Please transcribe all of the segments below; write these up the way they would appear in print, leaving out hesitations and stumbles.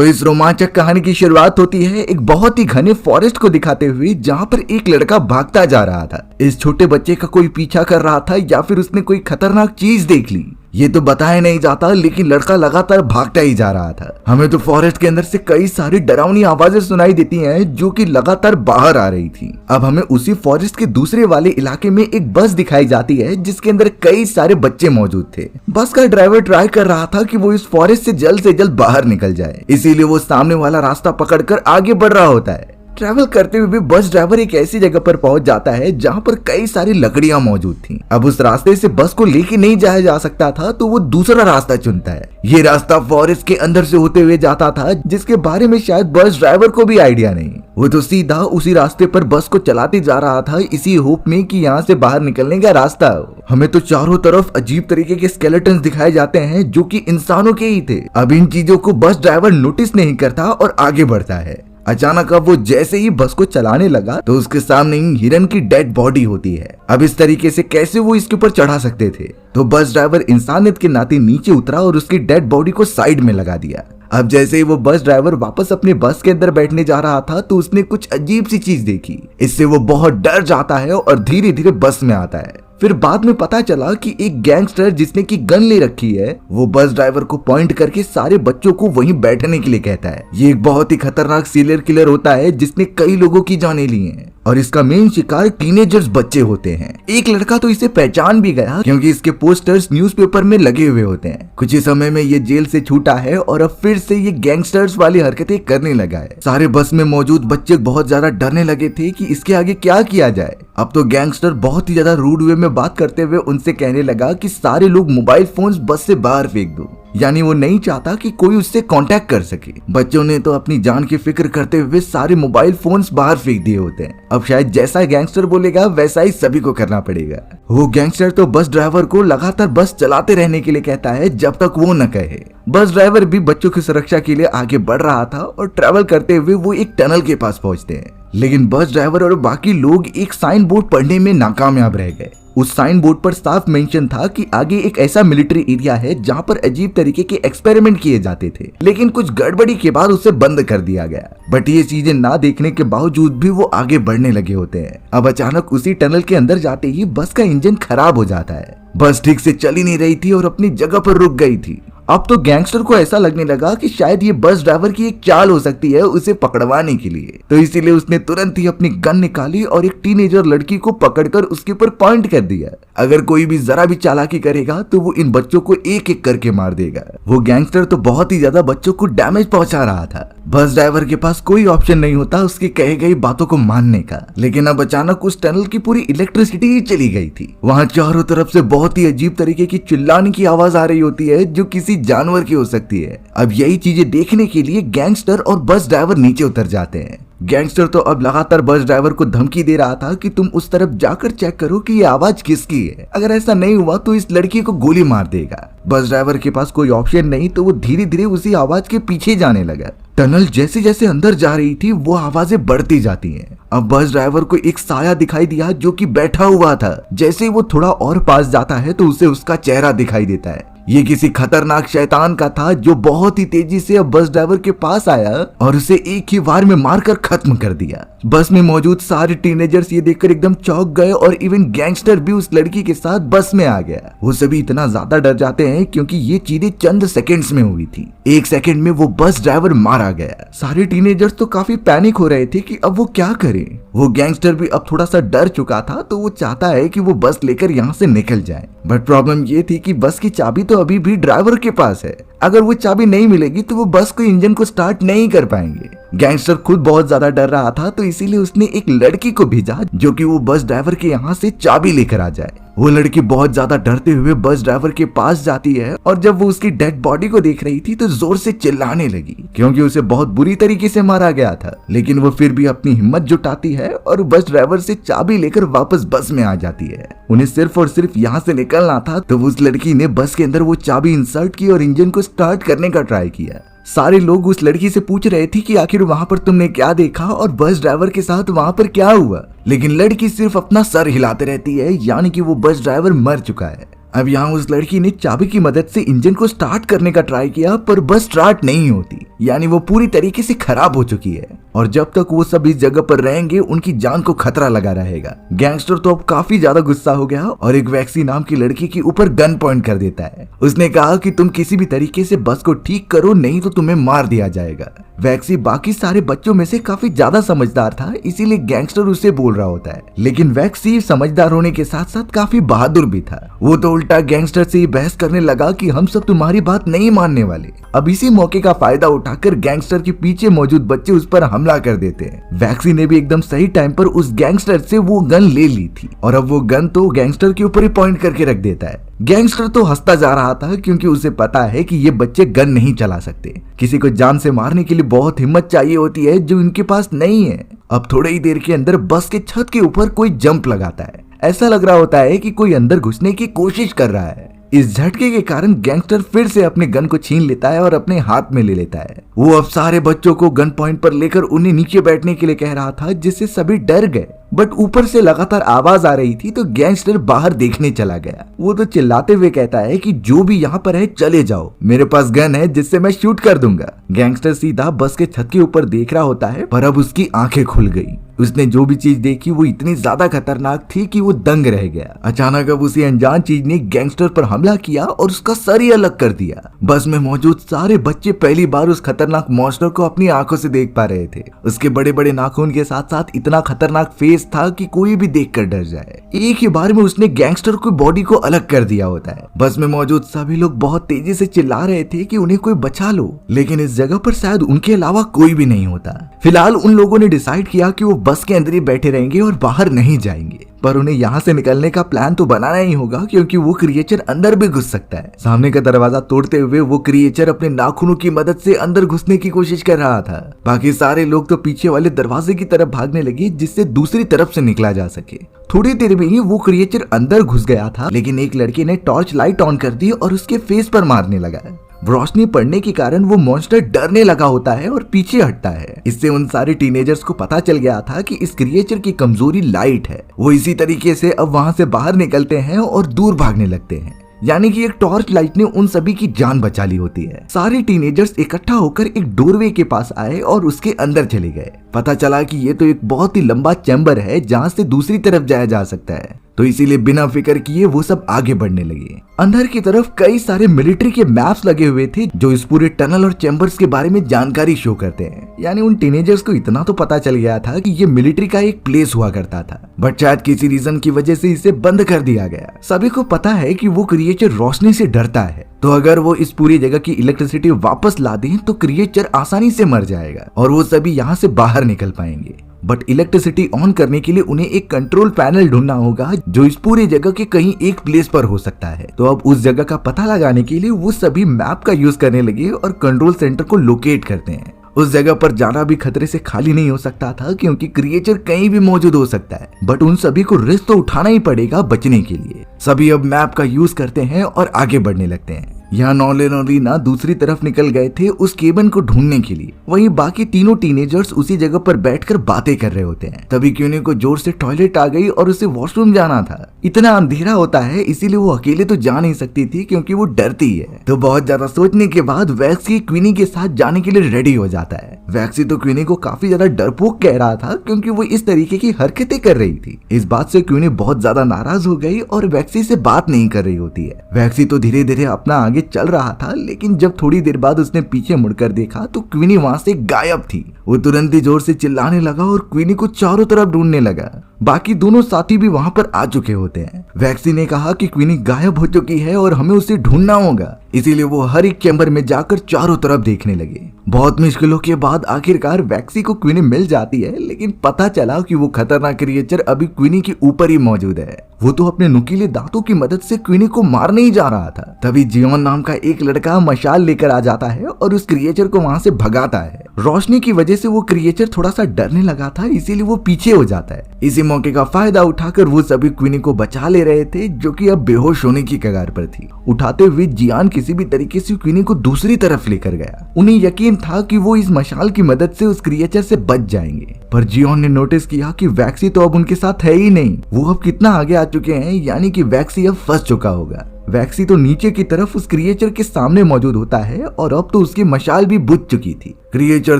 इस रोमांचक कहानी की शुरुआत होती है एक बहुत ही घने फॉरेस्ट को दिखाते हुए, जहाँ पर एक लड़का भागता जा रहा था। इस छोटे बच्चे का कोई पीछा कर रहा था या फिर उसने कोई खतरनाक चीज देख ली, ये तो बताया नहीं जाता, लेकिन लड़का लगातार भागता ही जा रहा था। हमें तो फॉरेस्ट के अंदर से कई सारी डरावनी आवाजें सुनाई देती हैं जो कि लगातार बाहर आ रही थी। अब हमें उसी फॉरेस्ट के दूसरे वाले इलाके में एक बस दिखाई जाती है जिसके अंदर कई सारे बच्चे मौजूद थे। बस का ड्राइवर ट्राई कर रहा था कि वो इस फॉरेस्ट से जल्द बाहर निकल जाए, इसीलिए वो सामने वाला रास्ता पकड़कर आगे बढ़ रहा होता है। ट्रैवल करते हुए भी बस ड्राइवर एक ऐसी जगह पर पहुंच जाता है जहां पर कई सारी लकड़ियां मौजूद थी। अब उस रास्ते से बस को लेके नहीं जाया जा सकता था, तो वो दूसरा रास्ता चुनता है। ये रास्ता फॉरेस्ट के अंदर से होते हुए जाता था, जिसके बारे में शायद बस ड्राइवर को भी आइडिया नहीं। वो तो सीधा उसी रास्ते पर बस को चलाते जा रहा था, इसी होप में कि यहाँ से बाहर निकलने का रास्ता हो। हमें तो चारों तरफ अजीब तरीके के स्केलेटन्स दिखाए जाते हैं जो कि इंसानों के ही थे। अब इन चीजों को बस ड्राइवर नोटिस नहीं करता और आगे बढ़ता है। अचानक अब वो जैसे ही बस को चलाने लगा तो उसके सामने हिरन की डेड बॉडी होती है। अब इस तरीके से कैसे वो इसके ऊपर चढ़ा सकते थे? तो बस ड्राइवर इंसानियत के नाते नीचे उतरा और उसकी डेड बॉडी को साइड में लगा दिया। अब जैसे ही वो बस ड्राइवर वापस अपने बस के अंदर बैठने जा रहा था तो उसने कुछ अजीब सी चीज देखी। इससे वो बहुत डर जाता है और धीरे धीरे बस में आता है। फिर बाद में पता चला कि एक गैंगस्टर जिसने की गन ले रखी है, वो बस ड्राइवर को पॉइंट करके सारे बच्चों को वहीं बैठने के लिए कहता है। ये एक बहुत ही खतरनाक सीरियल किलर होता है जिसने कई लोगों की जानें ली हैं और इसका मेन शिकार टीनेजर्स बच्चे होते हैं। एक लड़का तो इसे पहचान भी गया क्योंकि इसके पोस्टर्स न्यूज़पेपर में लगे हुए होते हैं। कुछ ही समय में ये जेल से छूटा है और अब फिर से ये गैंगस्टर्स वाली हरकतें करने लगा है। सारे बस में मौजूद बच्चे बहुत ज्यादा डरने लगे थे कि इसके आगे क्या किया जाए। अब तो गैंगस्टर बहुत ही ज्यादा रूड वे में बात करते हुए उनसे कहने लगा कि सारे लोग मोबाइल फोन्स बस से बाहर फेंक दो, यानी वो नहीं चाहता कि कोई उससे कांटेक्ट कर सके। बच्चों ने तो अपनी जान की फिक्र करते हुए सारे मोबाइल फोन्स बाहर फेंक दिए होते हैं। अब शायद जैसा गैंगस्टर बोलेगा वैसा ही सभी को करना पड़ेगा। वो गैंगस्टर तो बस ड्राइवर को लगातार बस चलाते रहने के लिए कहता है जब तक वो न कहे। बस ड्राइवर भी बच्चों की सुरक्षा के लिए आगे बढ़ रहा था और ट्रैवल करते हुए वो एक टनल के पास पहुंचते हैं, लेकिन बस ड्राइवर और बाकी लोग एक साइन बोर्ड पढ़ने में नाकामयाब रह गए। उस साइन बोर्ड पर साफ मेंशन था कि आगे एक ऐसा मिलिट्री एरिया है जहां पर अजीब तरीके के एक्सपेरिमेंट किए जाते थे, लेकिन कुछ गड़बड़ी के बाद उसे बंद कर दिया गया। बट ये चीजें ना देखने के बावजूद भी वो आगे बढ़ने लगे होते हैं। अब अचानक उसी टनल के अंदर जाते ही बस का इंजन खराब हो जाता है। बस ठीक से चल ही नहीं रही थी और अपनी जगह पर रुक गई थी। अब तो गैंगस्टर को ऐसा लगने लगा कि शायद ये बस ड्राइवर की एक चाल हो सकती है उसे पकड़वाने के लिए, तो इसीलिए उसने तुरंत ही अपनी गन निकाली और एक टीनेजर लड़की को पकड़कर उसके ऊपर पॉइंट कर दिया। अगर कोई भी जरा भी चालाकी करेगा तो वो इन बच्चों को एक एक करके मार देगा। वो गैंगस्टर तो बहुत ही ज्यादा बच्चों को डैमेज पहुंचा रहा था। बस ड्राइवर के पास कोई ऑप्शन नहीं होता उसकी कही गई बातों को मानने का, लेकिन अब अचानक उस टनल की पूरी इलेक्ट्रिसिटी ही चली गई थी। वहाँ चारों तरफ से बहुत ही अजीब तरीके की चिल्लाने की आवाज आ रही होती है जो किसी जानवर की हो सकती है। अब यही चीजें देखने के लिए गैंगस्टर और बस ड्राइवर नीचे उतर जाते हैं। गैंगस्टर तो अब लगातार बस ड्राइवर को धमकी दे रहा था कि तुम उस तरफ जाकर चेक करो कि ये आवाज किसकी है, अगर ऐसा नहीं हुआ तो इस लड़की को गोली मार देगा। बस ड्राइवर के पास कोई ऑप्शन नहीं तो वो धीरे धीरे उसी आवाज के पीछे जाने लगा। टनल जैसे जैसे अंदर जा रही थी वो आवाजें बढ़ती जाती हैं। अब बस ड्राइवर को एक साया दिखाई दिया जो कि बैठा हुआ था। जैसे ही वो थोड़ा और पास जाता है तो उसे उसका चेहरा दिखाई देता है। ये किसी खतरनाक शैतान का था जो बहुत ही तेजी से अब बस ड्राइवर के पास आया और उसे एक ही वार में मारकर खत्म कर दिया। बस में मौजूद सारे टीनेजर्स ये देखकर एकदम चौंक गए और इवन गैंगस्टर भी उस लड़की के साथ बस में आ गया। वो सभी इतना ज्यादा डर जाते हैं क्योंकि ये चीजें चंद सेकंड्स में हुई थी। एक सेकंड में वो बस ड्राइवर मारा गया। सारे टीनेजर्स तो काफी पैनिक हो रहे थे कि अब वो क्या करें। वो गैंगस्टर भी अब थोड़ा सा डर चुका था तो वो चाहता है कि वो बस लेकर यहाँ से निकल जाए। बट प्रॉब्लम ये थी कि बस की चाबी तो अभी भी ड्राइवर के पास है। अगर वो चाबी नहीं मिलेगी तो वो बस को इंजन को स्टार्ट नहीं कर पाएंगे। गैंगस्टर खुद बहुत ज्यादा डर रहा था तो इसीलिए उसने एक लड़की को भेजा जो कि वो बस ड्राइवर के यहाँ से चाबी लेकर आ जाए। वो लड़की बहुत ज्यादा डरते हुए बस ड्राइवर के पास जाती है और जब वो उसकी डेड बॉडी को देख रही थी तो जोर से चिल्लाने लगी क्योंकि उसे बहुत बुरी तरीके से मारा गया था। लेकिन वो फिर भी अपनी हिम्मत जुटाती है और बस ड्राइवर से चाबी लेकर वापस बस में आ जाती है। उन्हें सिर्फ और सिर्फ यहाँ से निकलना था तो उस लड़की ने बस के अंदर वो चाबी इंसर्ट की और इंजन को स्टार्ट करने का ट्राई किया। सारे लोग उस लड़की से पूछ रहे थे कि आखिर वहाँ पर तुमने क्या देखा और बस ड्राइवर के साथ वहाँ पर क्या हुआ, लेकिन लड़की सिर्फ अपना सर हिलाते रहती है, यानी कि वो बस ड्राइवर मर चुका है। अब यहाँ उस लड़की ने चाबी की मदद से इंजन को स्टार्ट करने का ट्राई किया, पर बस स्टार्ट नहीं होती, यानी वो पूरी तरीके से खराब हो चुकी है और जब तक वो सब इस जगह पर रहेंगे उनकी जान को खतरा लगा रहेगा। गैंगस्टर तो अब काफी ज्यादा गुस्सा हो गया और एक वैक्सी नाम की लड़की के ऊपर गन पॉइंट कर देता है। उसने कहा कि तुम किसी भी तरीके से बस को ठीक करो, नहीं तो तुम्हें मार दिया जाएगा। वैक्सी बाकी सारे बच्चों में से काफी ज्यादा समझदार था, इसीलिए गैंगस्टर उसे बोल रहा होता है, लेकिन वैक्सी समझदार होने के साथ साथ काफी बहादुर भी था। वो तो उल्टा गैंगस्टर से बहस करने लगा कि हम सब तुम्हारी बात नहीं मानने वाले। अब इसी मौके का फायदा उठाकर गैंगस्टर के पीछे मौजूद बच्चे उस पर हमला कर देते हैं। वैक्सी ने भी एकदम सही टाइम पर उस गैंगस्टर से वो गन ले ली थी और अब वो गन तो गैंगस्टर के ऊपर ही पॉइंट करके रख देता है। गैंगस्टर तो हंसता जा रहा था क्योंकि उसे पता है कि ये बच्चे गन नहीं चला सकते। किसी को जान से मारने के लिए बहुत हिम्मत चाहिए होती है जो इनके पास नहीं है। अब थोड़ी ही देर के अंदर बस के छत के ऊपर कोई जंप लगाता है। ऐसा लग रहा होता है कि कोई अंदर घुसने की कोशिश कर रहा है। इस झटके के कारण गैंगस्टर फिर से अपने गन को छीन लेता है और अपने हाथ में ले लेता है। वो अब सारे बच्चों को गन पॉइंट पर लेकर उन्हें नीचे बैठने के लिए कह रहा था, जिससे सभी डर गए। बट ऊपर से लगातार आवाज आ रही थी तो गैंगस्टर बाहर देखने चला गया। वो तो चिल्लाते हुए कहता है कि जो भी यहाँ पर है चले जाओ, मेरे पास गन है जिससे मैं शूट कर दूंगा। गैंगस्टर सीधा बस के छत के ऊपर देख रहा होता है, पर अब उसकी आंखें खुल गई। उसने जो भी चीज देखी वो इतनी ज्यादा खतरनाक थी कि वो दंग रह गया। अचानक अब उसी अनजान चीज ने गैंगस्टर पर हमला किया और उसका सर ही अलग कर दिया। बस में मौजूद सारे बच्चे पहली बार उस खतरनाक मॉन्स्टर को अपनी आंखों से देख पा रहे थे। उसके बड़े बड़े नाखून के साथ साथ इतना खतरनाक फेस था कि कोई भी देखकर डर जाए। एक ही बार में उसने गैंगस्टर की बॉडी को अलग कर दिया होता है। बस में मौजूद सभी लोग बहुत तेजी से चिल्ला रहे थे कि उन्हें कोई बचा लो, लेकिन इस जगह पर शायद उनके अलावा कोई भी नहीं होता। फिलहाल उन लोगों ने डिसाइड किया कि वो बस के अंदर ही बैठे रहेंगे और बाहर नहीं जाएंगे, पर उन्हें यहाँ से निकलने का प्लान तो बनाना ही होगा क्योंकि वो क्रिएचर अंदर भी घुस सकता है। सामने का दरवाजा तोड़ते हुए वो क्रिएचर अपने नाखूनों की मदद से अंदर घुसने की कोशिश कर रहा था। बाकी सारे लोग तो पीछे वाले दरवाजे की तरफ भागने लगे जिससे दूसरी तरफ से निकला जा सके। थोड़ी देर में ही वो क्रिएचर अंदर घुस गया था, लेकिन एक लड़के ने टॉर्च लाइट ऑन कर दी और उसके फेस पर मारने लगा। रोशनी पड़ने के कारण वो मॉन्स्टर डरने लगा होता है और पीछे हटता है। इससे उन सारे टीनेजर्स को पता चल गया था कि इस क्रिएचर की कमजोरी लाइट है। वो इसी तरीके से अब वहां से बाहर निकलते हैं और दूर भागने लगते हैं, यानी कि एक टॉर्च लाइट ने उन सभी की जान बचा ली होती है। सारे टीनेजर्स इकट्ठा होकर एक डोरवे के पास आए और उसके अंदर चले गए। पता चला कि ये तो एक बहुत ही लंबा चैम्बर है जहाँ से दूसरी तरफ जाया जा सकता है, तो इसीलिए बिना फिक्र किए वो सब आगे बढ़ने लगे। अंदर की तरफ कई सारे मिलिट्री के मैप्स लगे हुए थे जो इस पूरे टनल और चैम्बर्स के बारे में जानकारी शो करते हैं। यानी उन टीनेजर्स को इतना तो पता चल गया था कि ये मिलिट्री का एक प्लेस हुआ करता था, बट शायद किसी रीजन की वजह से इसे बंद कर दिया गया। सभी को पता है कि वो क्रिएचर रोशनी से डरता है, तो अगर वो इस पूरी जगह की इलेक्ट्रिसिटी वापस ला दें तो क्रिएचर आसानी से मर जाएगा और वो सभी यहाँ से बाहर निकल पाएंगे। बट इलेक्ट्रिसिटी ऑन करने के लिए उन्हें एक कंट्रोल पैनल ढूंढना होगा जो इस पूरी जगह के कहीं एक प्लेस पर हो सकता है। तो अब उस जगह का पता लगाने के लिए वो सभी मैप का यूज करने लगे और कंट्रोल सेंटर को लोकेट करते हैं। उस जगह पर जाना भी खतरे से खाली नहीं हो सकता था क्योंकि क्रिएचर कहीं भी मौजूद हो सकता है, बट उन सभी को रिस्क तो उठाना ही पड़ेगा बचने के लिए। सभी अब मैप का यूज करते हैं और आगे बढ़ने लगते हैं। यहाँ नॉलेन और रीना दूसरी तरफ निकल गए थे उस केबिन को ढूंढने के लिए। वहीं बाकी तीनों टीनेजर्स उसी जगह पर बैठकर बातें कर रहे होते हैं। तभी क्यूनी को जोर से टॉयलेट आ गई और उसे वॉशरूम जाना था। इतना अंधेरा होता है इसीलिए वो अकेले तो जा नहीं सकती थी क्योंकि वो डरती है। तो बहुत ज्यादा सोचने के बाद वैक्सी क्वीनी के साथ जाने के लिए रेडी हो जाता है। वैक्सी तो क्वीनी को काफी ज्यादा डरपोक कह रहा था क्योंकि वो इस तरीके की हरकतें कर रही थी। इस बात से क्वीनी बहुत ज्यादा नाराज हो गई और वैक्सी से बात नहीं कर रही होती है। वैक्सी तो धीरे धीरे अपना आगे चल रहा था, लेकिन जब थोड़ी देर बाद उसने पीछे मुड़कर देखा तो क्वीनी वहां से गायब थी। वो तुरंत ही जोर से चिल्लाने लगा और क्वीनी को चारों तरफ ढूंढने लगा। बाकी दोनों साथी भी वहां पर आ चुके होते हैं। वैक्सी ने कहा कि क्वीनी गायब हो चुकी है और हमें उसे ढूंढना होगा, इसीलिए वो हर एक चैम्बर में जाकर चारों तरफ देखने लगे। बहुत मुश्किलों के बाद आखिरकार वैक्सी को क्वीनी मिल जाती है, लेकिन पता चला कि वो खतरनाक क्रिएचर अभी क्वीनी के ऊपर ही मौजूद है। वो तो अपने नुकीले दांतों की मदद से क्वीनी को मारने ही जा रहा था। तभी जियोन नाम का एक लड़का मशाल लेकर आ जाता है और उस क्रिएचर को वहां से भगाता है। रोशनी की वजह से वो क्रिएचर थोड़ा सा डरने लगा था, इसीलिए वो पीछे हो जाता है। इसी मौके का फायदा उठाकर वो सभी क्वीनी को बचा ले रहे थे जो कि अब बेहोश होने की कगार पर थी। उठाते हुए जियान किसी भी तरीके से क्वीनी को दूसरी तरफ लेकर गया। उन्हें यकीन था कि वो इस मशाल की मदद से उस क्रिएचर से बच जाएंगे, पर जियोन ने नोटिस किया कि वैक्सी तो अब उनके साथ है ही नहीं। वो अब कितना आगे आ चुके हैं, यानी कि वैक्सी अब फंस चुका होगा। वैक्सी तो नीचे की तरफ उस क्रिएचर के सामने मौजूद होता है और अब तो उसकी मशाल भी बुझ चुकी थी। क्रिएचर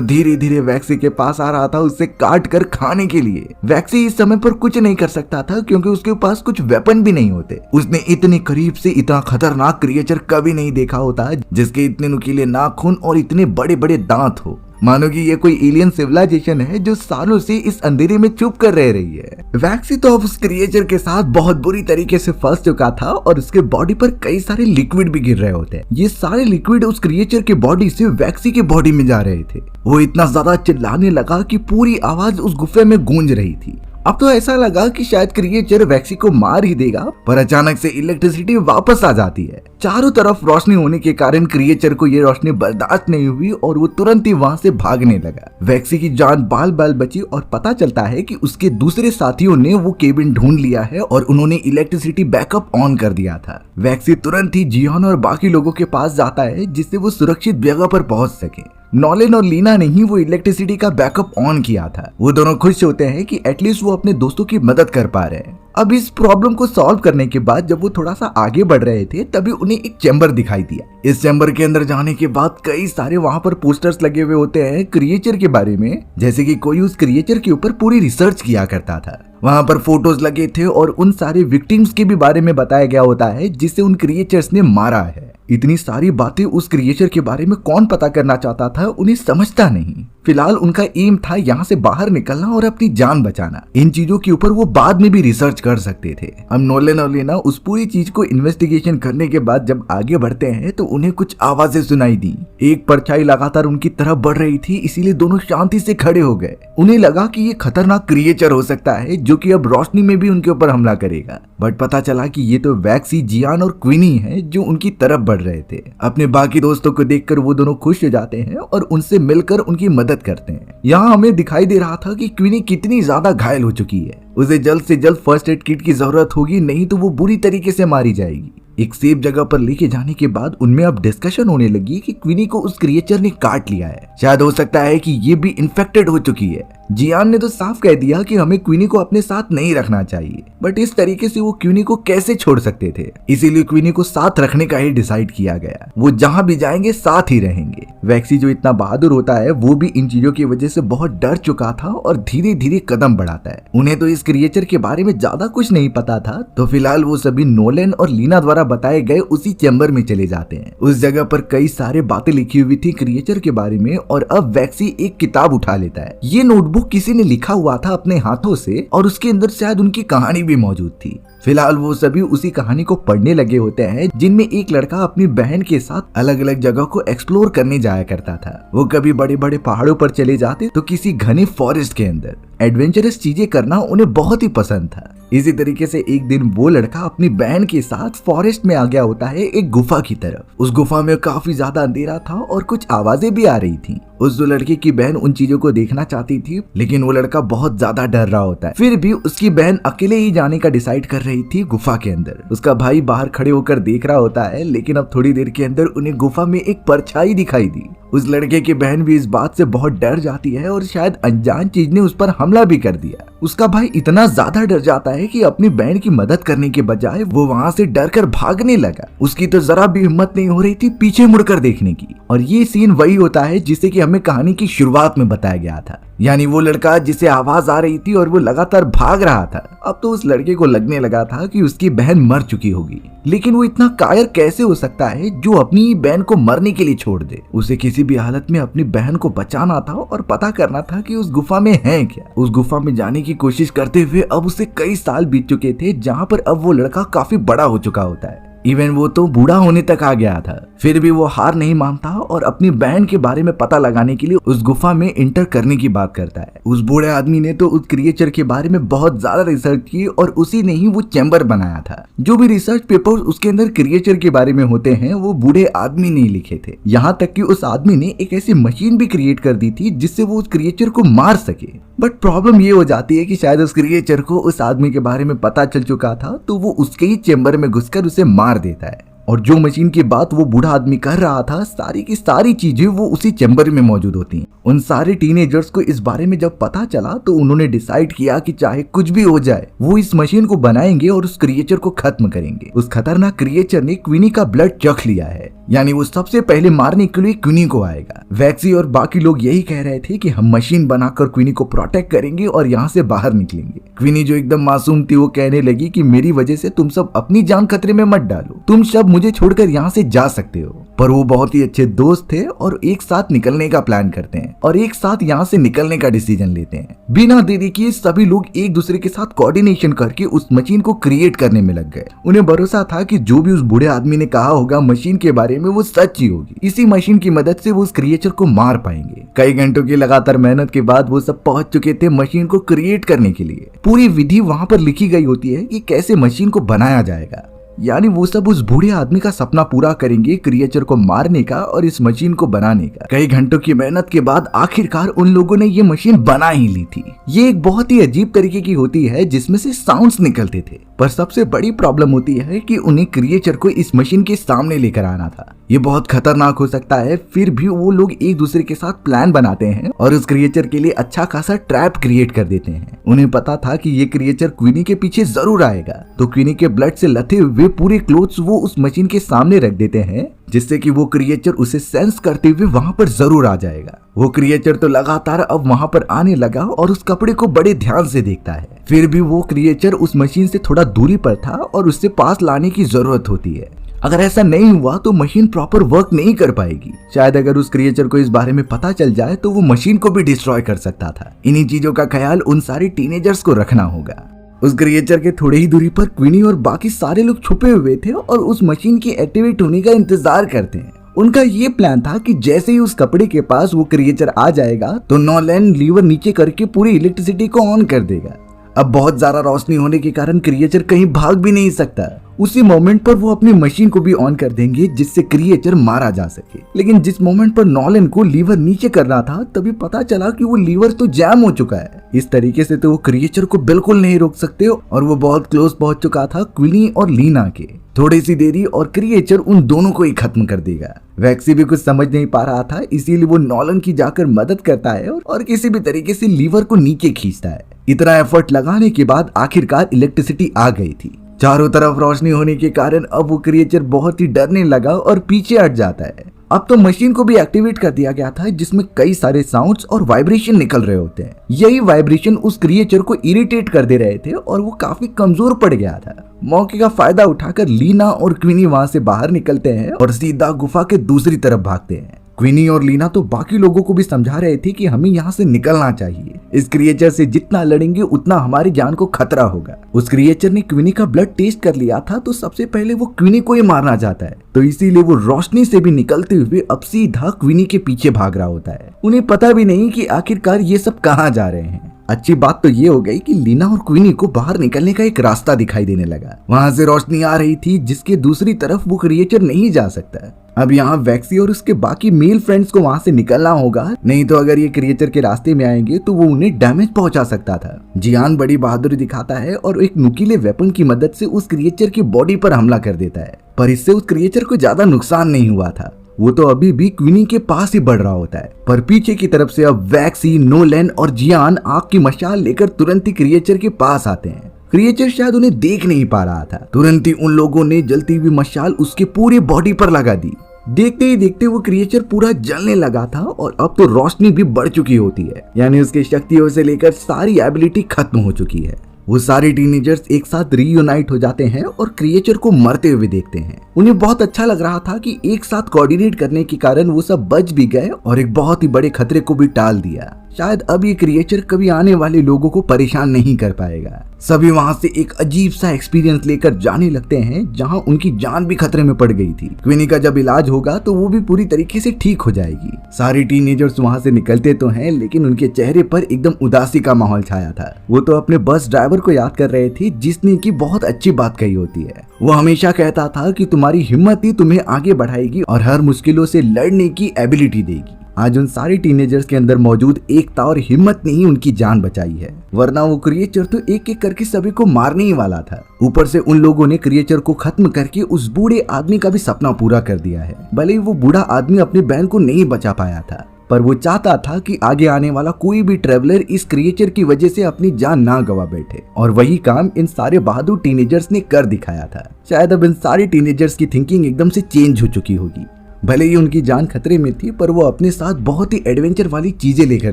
धीरे धीरे वैक्सी के पास आ रहा था उसे काट कर खाने के लिए। वैक्सी इस समय पर कुछ नहीं कर सकता था क्योंकि उसके पास कुछ वेपन भी नहीं होते। उसने इतने करीब से इतना खतरनाक क्रिएचर कभी नहीं देखा होता जिसके इतने नुकीले नाखून और इतने बड़े बड़े दांत हो। मानो कि ये कोई एलियन सिविलाइजेशन है जो सालों से इस अंधेरे में चुप कर रह रही है। वैक्सी तो अब उस क्रिएचर के साथ बहुत बुरी तरीके से फंस चुका था और उसके बॉडी पर कई सारे लिक्विड भी गिर रहे होते हैं। ये सारे लिक्विड उस क्रिएचर के बॉडी से वैक्सी के बॉडी में जा रहे थे। वो इतना ज्यादा चिल्लाने लगा कि पूरी आवाज उस गुफे में गूंज रही थी। अब तो ऐसा लगा कि शायद क्रिएचर वैक्सी को मार ही देगा, पर अचानक से इलेक्ट्रिसिटी वापस आ जाती है। चारों तरफ रोशनी होने के कारण क्रिएचर को ये रोशनी बर्दाश्त नहीं हुई और वो तुरंत ही वहां से भागने लगा। वैक्सी की जान बाल बाल बची और पता चलता है कि उसके दूसरे साथियों ने वो केबिन ढूंढ लिया है और उन्होंने इलेक्ट्रिसिटी बैकअप ऑन कर दिया था। वैक्सी तुरंत ही जियान और बाकी लोगों के पास जाता है जिससे वो सुरक्षित जगह पर पहुंच सके। नॉलेन और लीना ने ही वो इलेक्ट्रिसिटी का बैकअप ऑन किया था। वो दोनों खुश होते हैं कि एटलीस्ट वो अपने दोस्तों की मदद कर पा रहे हैं। अब इस प्रॉब्लम को सॉल्व करने के बाद जब वो थोड़ा सा आगे बढ़ रहे थे तभी उन्हें एक चैम्बर दिखाई दिया। इस चैम्बर के अंदर जाने के बाद कई सारे वहां पर पोस्टर्स लगे हुए होते हैं क्रिएचर के बारे में, जैसे कि कोई उस क्रिएचर के ऊपर पूरी रिसर्च किया करता था। वहां पर फोटोज लगे थे और उन सारे विक्टिम्स के भी बारे में बताया गया होता है जिसे उन क्रिएचर्स ने मारा है। इतनी सारी बातें उस क्रिएचर के बारे में कौन पता करना चाहता था, उन्हें समझता नहीं। फिलहाल उनका एम था यहाँ से बाहर निकलना और अपनी जान बचाना। इन चीजों के ऊपर वो बाद में भी रिसर्च कर सकते थे। अब नोलन और लेना उस पूरी चीज को इन्वेस्टिगेशन करने के बाद जब आगे बढ़ते हैं तो उन्हें कुछ आवाजें सुनाई दी। एक परछाई लगातार उनकी तरफ बढ़ रही थी, इसीलिए दोनों शांति से खड़े हो गए। उन्हें लगा कि ये खतरनाक क्रिएचर हो सकता है जो कि अब रोशनी में भी उनके ऊपर हमला करेगा, बट पता चला कि ये तो वैक्सी, जियान और क्वीनी है जो उनकी तरफ बढ़ रहे थे। अपने बाकी दोस्तों को देखकर वो दोनों खुश हो जाते हैं और उनसे मिलकर उनकी मदद करते हैं। यहाँ हमें दिखाई दे रहा था कि क्वीनी कितनी ज्यादा घायल हो चुकी है। उसे जल्द से जल्द फर्स्ट एड किट की जरूरत होगी, नहीं तो वो बुरी तरीके से मारी जाएगी। एक सेफ जगह पर लेके जाने के बाद उनमें अब डिस्कशन होने लगी कि क्वीनी को उस क्रिएचर ने काट लिया है। शायद हो सकता है कि ये भी इन्फेक्टेड हो चुकी है। जियान ने तो साफ कह दिया कि हमें क्वीनी को अपने साथ नहीं रखना चाहिए, बट इस तरीके से वो क्वीनी को कैसे छोड़ सकते थे, इसीलिए क्वीनी को साथ रखने का ही डिसाइड किया गया। वो जहां भी जाएंगे साथ ही रहेंगे। वैक्सी जो इतना बहादुर होता है वो भी इन चीजों की वजह से बहुत डर चुका था और धीरे धीरे कदम बढ़ाता है। उन्हें तो इस क्रिएचर के बारे में ज्यादा कुछ नहीं पता था, तो फिलहाल वो सभी नोलन और लीना द्वारा बताए गए उसी चैम्बर में चले जाते हैं। उस जगह पर कई सारे बातें लिखी हुई थी क्रिएचर के बारे में और अब वैक्सी एक किताब उठा लेता है। ये नोटबुक किसी ने लिखा हुआ था अपने हाथों से और उसके अंदर शायद उनकी कहानी भी मौजूद थी। फिलहाल वो सभी उसी कहानी को पढ़ने लगे होते हैं जिनमें एक लड़का अपनी बहन के साथ अलग अलग जगह को एक्सप्लोर करने जाया करता था। वो कभी बड़े बड़े पहाड़ों पर चले जाते तो किसी घने फॉरेस्ट के अंदर। एडवेंचरस चीजें करना उन्हें बहुत ही पसंद था। इसी तरीके से एक दिन वो लड़का अपनी बहन के साथ फॉरेस्ट में आ गया होता है एक गुफा की तरफ। उस गुफा में काफी ज्यादा अंधेरा था और कुछ आवाजें भी आ रही थी। उस लड़के की बहन उन चीजों को देखना चाहती थी, लेकिन वो लड़का बहुत ज्यादा डर रहा होता है। फिर भी उसकी बहन अकेले ही जाने का डिसाइड कर रही थी गुफा के अंदर। उसका भाई बाहर खड़े होकर देख रहा होता है, लेकिन अब थोड़ी देर के अंदर उन्हें गुफा में एक परछाई दिखाई दी। उस लड़के की बहन भी इस बात से बहुत डर जाती है और शायद अनजान चीज ने उस पर हमला भी कर दिया। उसका भाई इतना ज्यादा डर जाता है कि अपनी बहन की मदद करने के बजाय वो वहाँ से डर कर भागने लगा। उसकी तो जरा भी हिम्मत नहीं हो रही थी पीछे मुड़कर देखने की। और ये सीन वही होता है जिसे कि हमें कहानी की शुरुआत में बताया गया था, यानी वो लड़का जिसे आवाज आ रही थी और वो लगातार भाग रहा था। अब तो उस लड़के को लगने लगा था कि उसकी बहन मर चुकी होगी, लेकिन वो इतना कायर कैसे हो सकता है जो अपनी बहन को मरने के लिए छोड़ दे। उसे किसी भी हालत में अपनी बहन को बचाना था और पता करना था कि उस गुफा में है क्या। उस गुफा में जाने की कोशिश करते हुए अब उसे कई साल बीत चुके थे, जहाँ पर अब वो लड़का काफी बड़ा हो चुका होता है। इवन वो तो बूढ़ा होने तक आ गया था। फिर भी वो हार नहीं मानता और अपनी बहन के बारे में पता लगाने के लिए उस गुफा में इंटर करने की बात करता है। उस बूढ़े आदमी ने तो उस क्रिएचर के बारे में बहुत ज्यादा रिसर्च की और उसी ने ही वो चैम्बर बनाया था। जो भी रिसर्च पेपर्स उसके अंदर क्रिएचर के बारे में होते हैं वो बूढ़े आदमी ने लिखे थे। यहाँ तक कि उस आदमी ने एक ऐसी मशीन भी क्रिएट कर दी थी जिससे वो उस क्रिएचर को मार सके। बट प्रॉब्लम ये हो जाती है कि शायद उस क्रिएचर को उस आदमी के बारे में पता चल चुका था, तो वो उसके ही चैम्बर में घुसकर उसे मार देता है। और जो मशीन की बात वो बूढ़ा आदमी कर रहा था, सारी की सारी चीजें वो उसी चैम्बर में मौजूद होती हैं। उन सारे टीनेजर्स को इस बारे में जब पता चला तो उन्होंने डिसाइड किया कि चाहे कुछ भी हो जाए वो इस मशीन को बनाएंगे और उस क्रिएचर को खत्म करेंगे। उस खतरनाक क्रिएचर ने क्वीनी का ब्लड चख लिया है, यानी वो सबसे पहले मारने के लिए क्वीनी को आएगा। वैक्सी और बाकी लोग यही कह रहे थे कि हम मशीन बनाकर क्वीनी को प्रोटेक्ट करेंगे और यहाँ से बाहर निकलेंगे। क्वीनी जो एकदम मासूम थी वो कहने लगी कि मेरी वजह से तुम सब अपनी जान खतरे में मत डालो, तुम सब मुझे छोड़कर यहाँ से जा सकते हो। पर वो बहुत ही अच्छे दोस्त थे और एक साथ निकलने का प्लान करते हैं और एक साथ यहाँ से निकलने का डिसीजन लेते हैं। बिना देरी किए सभी लोग एक दूसरे के साथ कोऑर्डिनेशन करके उस मशीन को क्रिएट करने में लग गए। उन्हें भरोसा था कि जो भी उस बूढ़े आदमी ने कहा होगा मशीन के बारे में वो सच ही होगी। इसी मशीन की मदद से वो उस क्रिएचर को मार पाएंगे। कई घंटों की लगातार मेहनत के बाद वो सब पहुंच चुके थे मशीन को क्रिएट करने के लिए। पूरी विधि वहां पर लिखी गई होती है कि कैसे मशीन को बनाया जाएगा, यानी वो सब उस बूढ़े आदमी का सपना पूरा करेंगे, क्रिएचर को मारने का और इस मशीन को बनाने का। कई घंटों की मेहनत के बाद आखिरकार उन लोगों ने ये मशीन बना ही ली थी। ये एक बहुत ही अजीब तरीके की होती है जिसमें से साउंड्स निकलते थे, पर सबसे बड़ी प्रॉब्लम होती है कि उन्हें क्रिएचर को इस मशीन के सामने लेकर आना था। ये बहुत खतरनाक हो सकता है, फिर भी वो लोग एक दूसरे के साथ प्लान बनाते हैं और उस क्रिएचर के लिए अच्छा खासा ट्रैप क्रिएट कर देते हैं। उन्हें पता था कि ये क्रिएचर क्वीनी के पीछे जरूर आएगा, तो क्वीनी के ब्लड से लथे हुए पूरे क्लोथ्स वो उस मशीन के सामने रख देते हैं, जिससे कि वो क्रिएचर उसे सेंस करते हुए वहां पर जरूर आ जाएगा। वो क्रिएचर तो लगातार अब वहां पर आने लगा और उस कपड़े को बड़े ध्यान से देखता है। फिर भी वो क्रिएचर उस मशीन से थोड़ा दूरी पर था और उससे पास लाने की जरूरत होती है। अगर ऐसा नहीं हुआ तो मशीन प्रॉपर वर्क नहीं कर पाएगी। शायद अगर उस क्रिएचर को इस बारे में पता चल जाए तो वो मशीन को भी डिस्ट्रॉय कर सकता था। इन्हीं चीजों का ख्याल उन सारे टीनेजर्स को रखना होगा। उस क्रिएचर के थोड़ी ही दूरी पर क्वीनी और बाकी सारे लोग छुपे हुए थे और उस मशीन की एक्टिवेट होने का इंतजार करते हैं। उनका ये प्लान था कि जैसे ही उस कपड़े के पास वो क्रिएचर आ जाएगा तो नॉलन लीवर नीचे करके पूरी इलेक्ट्रिसिटी को ऑन कर देगा। अब बहुत ज्यादा रोशनी होने के कारण क्रिएचर कहीं भाग भी नहीं सकता। उसी मोमेंट पर वो अपनी मशीन को भी ऑन कर देंगे जिससे क्रिएचर मारा जा सके। लेकिन जिस मोमेंट पर नॉलन को लीवर नीचे करना था तभी पता चला कि वो लीवर तो जैम हो चुका है। इस तरीके से तो वो क्रिएचर को बिल्कुल नहीं रोक सकते और वो बहुत क्लोज पहुंच चुका था क्वीनी और लीना के। थोड़ी सी देरी और क्रिएचर उन दोनों को ही खत्म कर देगा। वैक्सी भी कुछ समझ नहीं पा रहा था, इसीलिए वो नॉलन की जाकर मदद करता है और किसी भी तरीके से लीवर को नीचे खींचता है। इतना एफर्ट लगाने के बाद आखिरकार इलेक्ट्रिसिटी आ गई थी। चारों तरफ रोशनी होने के कारण अब वो क्रिएचर बहुत ही डरने लगा और पीछे हट जाता है। अब तो मशीन को भी एक्टिवेट कर दिया गया था जिसमें कई सारे साउंड्स और वाइब्रेशन निकल रहे होते हैं। यही वाइब्रेशन उस क्रिएचर को इरिटेट कर दे रहे थे और वो काफी कमजोर पड़ गया था। मौके का फायदा उठाकर लीना और क्वीनी वहां से बाहर निकलते हैं और सीधा गुफा के दूसरी तरफ भागते हैं। क्वीनी और लीना तो बाकी लोगों को भी समझा रहे थे कि हमें यहाँ से निकलना चाहिए। इस क्रिएचर से जितना लड़ेंगे उतना हमारी जान को खतरा होगा। उस क्रिएचर ने क्वीनी का ब्लड टेस्ट कर लिया था तो सबसे पहले वो क्वीनी को ही मारना चाहता है, तो इसीलिए वो रोशनी से भी निकलते हुए अब सीधा क्वीनी के पीछे भाग रहा होता है। उन्हें पता भी नहीं कि आखिरकार ये सब कहाँ जा रहे हैं। अच्छी बात तो ये हो गई कि लीना और क्वीनी को बाहर निकलने का एक रास्ता दिखाई देने लगा। वहां से रोशनी आ रही थी जिसके दूसरी तरफ वो क्रिएचर नहीं जा सकता। अब यहाँ वैक्सी और उसके बाकी मेल फ्रेंड्स को वहां से निकलना होगा, नहीं तो अगर ये क्रिएचर के रास्ते में आएंगे तो वो उन्हें डैमेज पहुंचा सकता था। जियान बड़ी बहादुरी दिखाता है और एक नुकीले वेपन की मदद से उस क्रिएचर की बॉडी पर हमला कर देता है, पर इससे उस क्रिएचर को ज्यादा नुकसान नहीं हुआ था। वो तो अभी भी क्वीनी के पास ही बढ़ रहा होता है, पर पीछे की तरफ से अब वैक्सी, नोलन और जियान आग की मशाल लेकर तुरंत ही क्रिएचर के पास आते हैं। क्रिएचर शायद उन्हें देख नहीं पा रहा था। तुरंत ही उन लोगों ने जलती हुई मशाल उसके पूरी बॉडी पर लगा दी। देखते ही देखते वो क्रिएचर पूरा जलने लगा था और अब तो रोशनी भी बढ़ चुकी होती है, यानी उसकी शक्तियों से लेकर सारी एबिलिटी खत्म हो चुकी है। वो सारे टीनेजर्स एक साथ रीयूनाइट हो जाते हैं और क्रिएचर को मरते हुए देखते हैं। उन्हें बहुत अच्छा लग रहा था कि एक साथ कोऑर्डिनेट करने के कारण वो सब बच भी गए और एक बहुत ही बड़े खतरे को भी टाल दिया। शायद अब ये क्रिएचर कभी आने वाले लोगों को परेशान नहीं कर पाएगा। सभी वहां से एक अजीब सा एक्सपीरियंस लेकर जाने लगते हैं जहां उनकी जान भी खतरे में पड़ गई थी। क्वीनी का जब इलाज होगा तो वो भी पूरी तरीके से ठीक हो जाएगी। सारे टीनेजर्स वहां से निकलते तो हैं, लेकिन उनके चेहरे पर एकदम उदासी का माहौल छाया था। वो तो अपने बस ड्राइवर को याद कर रहे थे जिसने की बहुत अच्छी बात कही होती है। वो हमेशा कहता था कि तुम्हारी हिम्मत ही तुम्हें आगे बढ़ाएगी और हर मुश्किलों से लड़ने की एबिलिटी देगी। आज उन सारे टीनेजर्स के अंदर मौजूद एकता और हिम्मत ने ही उनकी जान बचाई है, वरना वो क्रिएचर तो एक एक करके सभी को मारने ही वाला था। ऊपर से उन लोगों ने क्रिएचर को खत्म करके उस बूढ़े आदमी का भी सपना पूरा कर दिया है। भले ही वो बूढ़ा आदमी अपनी बहन को नहीं बचा पाया था, पर वो चाहता था कि आगे आने वाला कोई भी ट्रेवलर इस क्रिएचर की वजह से अपनी जान ना गवा बैठे। और वही काम इन सारे बहादुर टीनेजर्स ने कर दिखाया था। शायद अब इन सारे टीनेजर्स की थिंकिंग एकदम से चेंज हो चुकी होगी। भले ही उनकी जान खतरे में थी, पर वो अपने साथ बहुत ही एडवेंचर वाली चीजें लेकर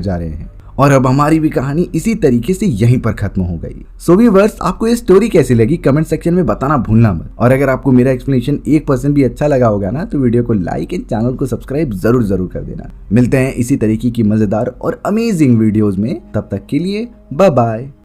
जा रहे हैं। और अब हमारी भी कहानी इसी तरीके से यहीं पर खत्म हो गई। सो व्यूअर्स, आपको ये स्टोरी कैसी लगी कमेंट सेक्शन में बताना भूलना मत। और अगर आपको मेरा एक्सप्लेनेशन 1% भी अच्छा लगा होगा ना, तो वीडियो को लाइक एंड चैनल को सब्सक्राइब जरूर कर देना। मिलते हैं इसी तरीके की मजेदार और अमेजिंग वीडियोस में, तब तक के लिए बाय बाय।